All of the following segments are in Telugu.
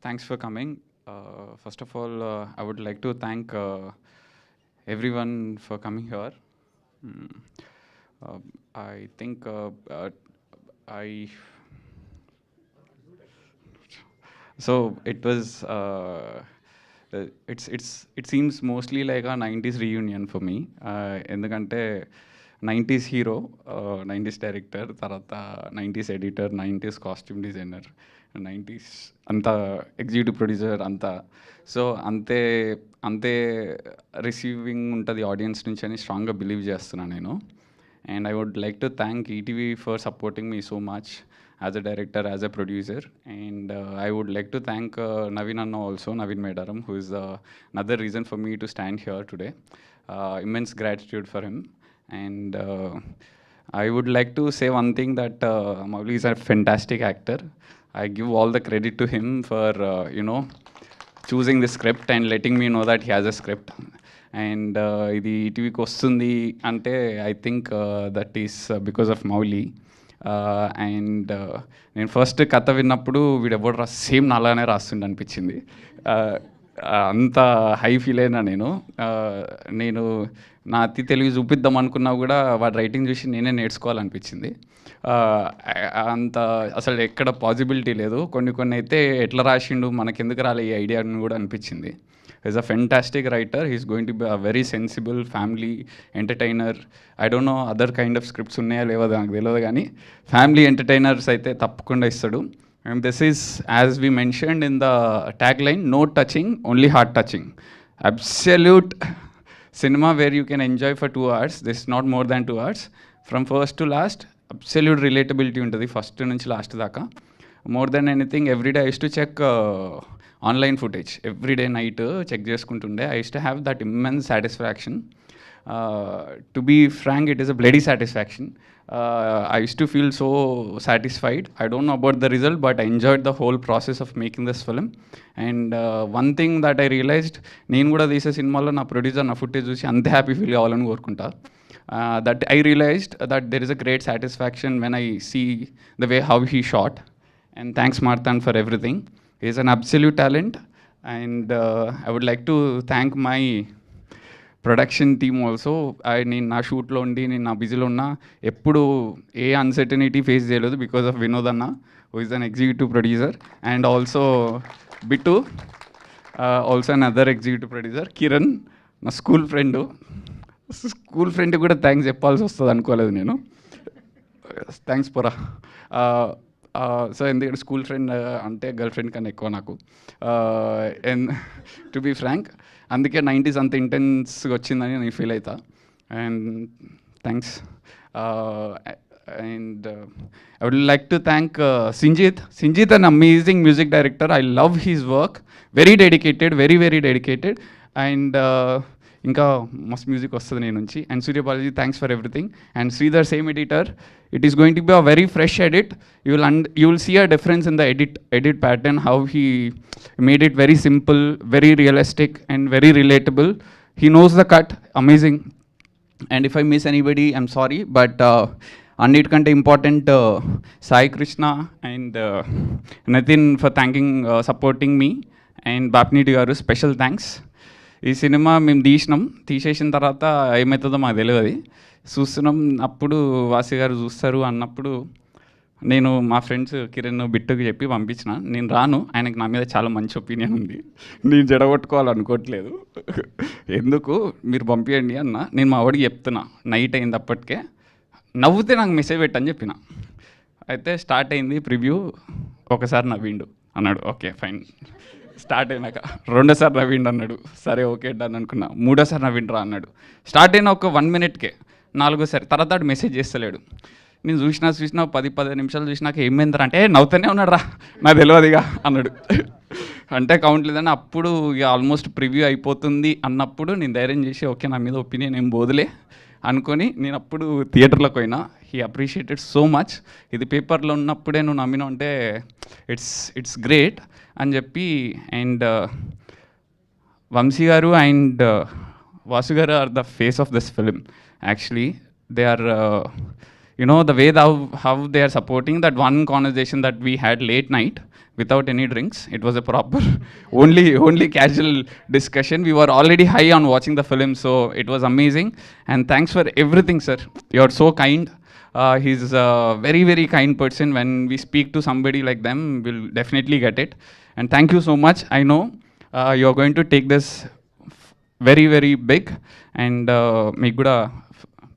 Thanks for coming. First of all, I would like to thank everyone for coming here. Mm, uh, I think I so it was. It seems mostly like a 90s reunion for me. ఎందుకంటే 90s హీరో 90s డైరెక్టర్ తర్వాత 90s editor 90s costume designer 90s అంతా ఎగ్జిక్యూటివ్ ప్రొడ్యూసర్ అంతా సో అంతే అంతే రిసీవింగ్ ఉంటుంది ఆడియన్స్ నుంచి అని స్ట్రాంగ్గా బిలీవ్ చేస్తున్నాను నేను. And I would like to thank ETV for supporting me so much as a director, as a producer. And I would like to thank Naveen Anna also, Naveen Medaram, who is another reason for me to stand here today. Immense gratitude for him. And I would like to say one thing that Mauli is a fantastic actor. I give all the credit to him for, choosing the script and letting me know that he has a script. And ఇది ఈటీవీకి వస్తుంది అంటే I think that is because of Mouli. And నేను ఫస్ట్ కథ విన్నప్పుడు వీడెవడు సేమ్ నాలానే రాస్తుండే అనిపించింది. అంత హై ఫీల్ అయినా నేను నా అతి తెలివి చూపిద్దాం అనుకున్నా కూడా వాడు రైటింగ్ చూసి నేనే నేర్చుకోవాలనిపించింది. అంత అసలు ఎక్కడ పాసిబిలిటీ లేదు. కొన్ని అయితే ఎట్లా రాసిండు మనకెందుకు రాలే ఈ ఐడియా అని కూడా అనిపించింది. He's a fantastic writer. He's going to be a very sensible family entertainer. I don't know other kind of scripts ఉన్నాయా లేవో నాకు తెలియదు కానీ ఫ్యామిలీ ఎంటర్టైనర్స్ అయితే తప్పకుండా ఇస్తాడు. And this is, as we mentioned in the tagline, no touching, only heart touching. Absolute cinema where you can enjoy for 2 hours. This is not more than 2 hours. From first to last, absolute relatability ఉంటుంది ఫస్ట్ నుంచి లాస్ట్ దాకా. More than anything, every day I used to check online footage everyday night check చేసుకుంటుండే. I use to have that immense satisfaction. To be frank, it is a bloody satisfaction. I used to feel so satisfied. I don't know about the result, but I enjoyed the whole process of making this film. And one thing that I realized, నేను కూడా తీసే సినిమాలో నా ప్రొడ్యూసర్ నా ఫుటేజ్ చూసి అంత హ్యాపీ ఫీల్ కావాలని కోరుకుంటా. That I realized that there is a great satisfaction when I see the way how he shot. And thanks Marthan for everything. He is an absolute talent. And I would like to thank my production team also. నేను నా షూట్లో ఉండి నేను నా బిజీలో ఉన్నా ఎప్పుడు ఏ అన్సర్టనిటీ ఫేస్ చేయలేదు బికాస్ ఆఫ్ వినోద్ అన్న, who is an executive producer. And also Bittu, also an other executive producer. Kiran నా స్కూల్ ఫ్రెండ్ కూడా థ్యాంక్స్ చెప్పాల్సి వస్తుంది అనుకోలేదు నేను. థ్యాంక్స్ పొరా. సో ఎందుకంటే స్కూల్ ఫ్రెండ్ అంటే గర్ల్ ఫ్రెండ్ కన్నా ఎక్కువ నాకు. అండ్ టు బీ ఫ్రాంక్, అందుకే 90s అంత ఇంటెన్స్గా వచ్చిందని నేను ఫీల్ అవుతా. And thanks. And I would like to thank Sinjit an amazing music director. I love his work. Very dedicated, very dedicated. And ఇంకా మస్తు మ్యూజిక్ వస్తుంది నేను నుంచి. And Surya Balaji, thanks for everything. And Sridhar, same editor. It is going to be a very fresh edit. You will see a difference in the edit pattern, how he made it very simple, very realistic and very relatable. He knows the cut, amazing. And if I miss anybody, I'm sorry, but అన్నిటికంటే important Sai Krishna and Nitin for supporting me, and బాప్నీటి గారు స్పెషల్ థ్యాంక్స్. ఈ సినిమా మేము తీసేసిన తర్వాత ఏమవుతుందో మాకు తెలియదు. చూస్తున్నాం, అప్పుడు వాసి గారు చూస్తారు అన్నప్పుడు నేను మా ఫ్రెండ్స్ కిరణ్ బిట్టుకి చెప్పి పంపించిన. నేను రాను, ఆయనకు నా మీద చాలా మంచి ఒపీనియన్ ఉంది, నేను జడగొట్టుకోవాలనుకోవట్లేదు, ఎందుకు మీరు పంపించండి అన్న. నేను మా వాడికి చెప్తున్నా, నైట్ అయింది అప్పటికే, నవ్వుతే నాకు మెసేజ్ పెట్టని చెప్పిన. అయితే స్టార్ట్ అయింది ప్రివ్యూ. ఒకసారి నవ్విండు అన్నాడు, ఓకే ఫైన్. స్టార్ట్ అయినాక రెండోసారి నవ్విండు అన్నాడు, సరే ఓకే డన్ అనుకున్నా. మూడోసారి నవ్విండ్రా అన్నాడు. స్టార్ట్ అయిన ఒక 1 minute నాలుగోసారి తర్వాత మెసేజ్ చేస్తలేడు. నేను చూసినా 10-15 నిమిషాలు చూసినాక ఏమైందిరా అంటే, నవ్వుతూనే ఉన్నాడు రా, నాకు తెలియదుగా అన్నాడు. అంటే కౌంట్ లేదని. అప్పుడు ఇక ఆల్మోస్ట్ ప్రివ్యూ అయిపోతుంది అన్నప్పుడు నేను ధైర్యం చేసి, ఓకే నా మీద ఒపీనియన్ ఏం బోదులే అనుకొని నేను అప్పుడు థియేటర్లోకి పోయినా. He appreciated so much. ఇది పేపర్లో ఉన్నప్పుడే నువ్వు నమ్మినావు అంటే ఇట్స్ గ్రేట్ అని చెప్పి. అండ్ వంశీ గారు అండ్ వాసు గారు are the face of this film. Actually they are you know, the way how they are supporting that one conversation that we had late night without any drinks. It was a proper only casual discussion. We were already high on watching the film, so it was amazing. And thanks for everything, sir. You're so kind. He's a very very kind person. When we speak to somebody like them, we'll definitely get it. And thank you so much. I know you're going to take this very very big. And మీకు కూడా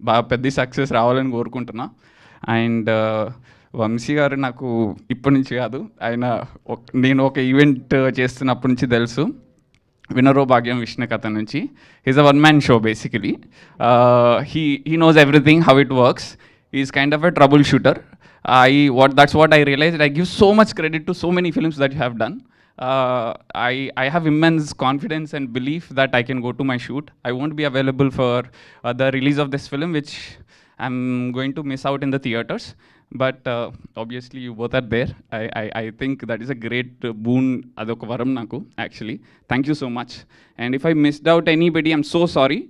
బాగా పెద్ద సక్సెస్ రావాలని కోరుకుంటున్నా. అండ్ వంశీ గారు నాకు ఇప్పటి నుంచి కాదు, ఆయన నేను ఒక ఈవెంట్ చేస్తున్నప్పటి నుంచి తెలుసు, వినరో భాగ్యం విష్ణు కథ నుంచి. Is a one man show basically. He knows everything how it works. Is kind of a trouble shooter. That's what I realized. I give so much credit to so many films that you have done. I have immense confidence and belief that I can go to my shoot. I won't be available for the release of this film, which I'm going to miss out in the theaters. But obviously you both are there. I think that is a great boon. Adoka varam naku actually. Thank you so much. And if I missed out anybody, I'm so sorry.